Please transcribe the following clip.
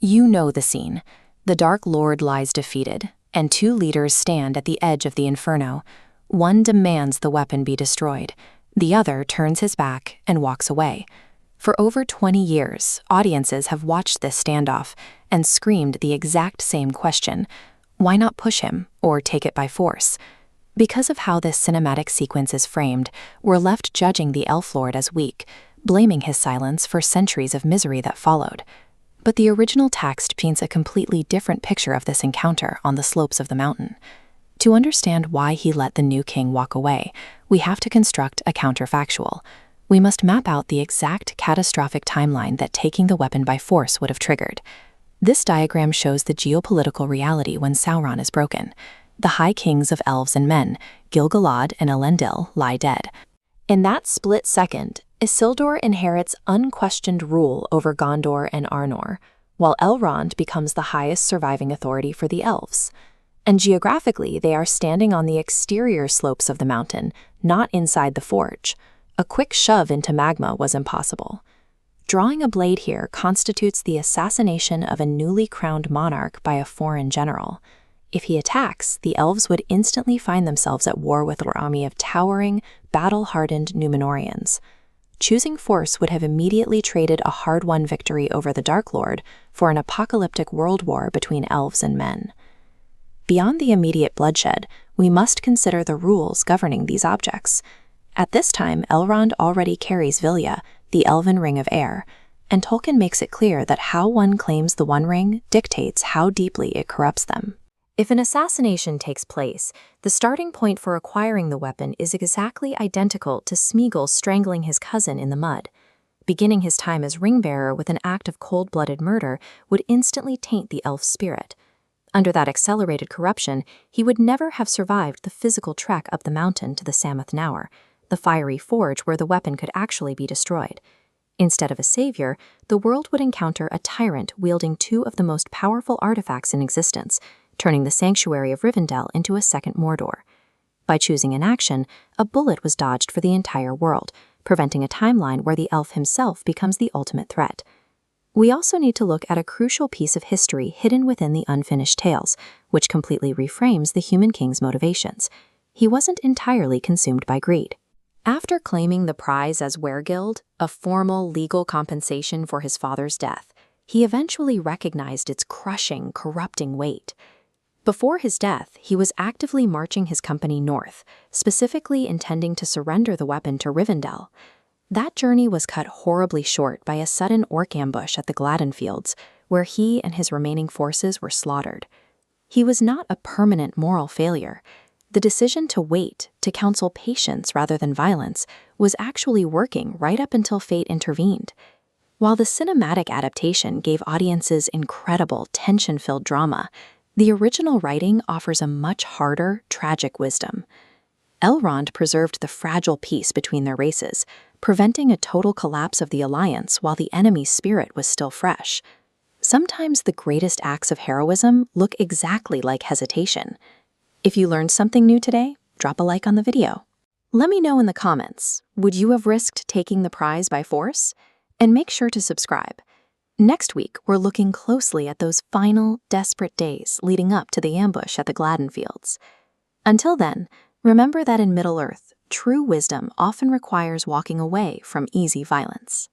You know the scene. The Dark Lord lies defeated, and two leaders stand at the edge of the inferno. One demands the weapon be destroyed. The other turns his back and walks away. For over 20 years, audiences have watched this standoff and screamed the exact same question. Why not push him or take it by force? Because of how this cinematic sequence is framed, we're left judging the Elf Lord as weak, blaming his silence for centuries of misery that followed. But the original text paints a completely different picture of this encounter on the slopes of the mountain. To understand why he let the new king walk away, we have to construct a counterfactual. We must map out the exact catastrophic timeline that taking the weapon by force would have triggered. This diagram shows the geopolitical reality when Sauron is broken. The High Kings of Elves and Men, Gil-galad and Elendil, lie dead. In that split second, Isildur inherits unquestioned rule over Gondor and Arnor, while Elrond becomes the highest surviving authority for the elves. And geographically, they are standing on the exterior slopes of the mountain, not inside the forge. A quick shove into magma was impossible. Drawing a blade here constitutes the assassination of a newly crowned monarch by a foreign general. If he attacks, the elves would instantly find themselves at war with an army of towering, battle-hardened Númenóreans. Choosing force would have immediately traded a hard-won victory over the Dark Lord for an apocalyptic world war between elves and men. Beyond the immediate bloodshed, we must consider the rules governing these objects. At this time, Elrond already carries Vilya, the elven ring of air, and Tolkien makes it clear that how one claims the One Ring dictates how deeply it corrupts them. If an assassination takes place, the starting point for acquiring the weapon is exactly identical to Smeagol strangling his cousin in the mud. Beginning his time as ring-bearer with an act of cold-blooded murder would instantly taint the elf spirit. Under that accelerated corruption, he would never have survived the physical trek up the mountain to the Sammath Naur, the fiery forge where the weapon could actually be destroyed. Instead of a savior, the world would encounter a tyrant wielding two of the most powerful artifacts in existence, turning the sanctuary of Rivendell into a second Mordor. By choosing inaction, a bullet was dodged for the entire world, preventing a timeline where the elf himself becomes the ultimate threat. We also need to look at a crucial piece of history hidden within the unfinished tales, which completely reframes the human king's motivations. He wasn't entirely consumed by greed. After claiming the prize as Wergild, a formal legal compensation for his father's death, he eventually recognized its crushing, corrupting weight. Before his death, he was actively marching his company north, specifically intending to surrender the weapon to Rivendell. That journey was cut horribly short by a sudden orc ambush at the Gladden Fields, where he and his remaining forces were slaughtered. He was not a permanent moral failure. The decision to wait, to counsel patience rather than violence, was actually working right up until fate intervened. While the cinematic adaptation gave audiences incredible, tension-filled drama, the original writing offers a much harder, tragic wisdom. Elrond preserved the fragile peace between their races, preventing a total collapse of the alliance while the enemy's spirit was still fresh. Sometimes the greatest acts of heroism look exactly like hesitation. If you learned something new today, drop a like on the video. Let me know in the comments, would you have risked taking the prize by force? And make sure to subscribe. Next week, we're looking closely at those final, desperate days leading up to the ambush at the Gladden Fields. Until then, remember that in Middle-earth, true wisdom often requires walking away from easy violence.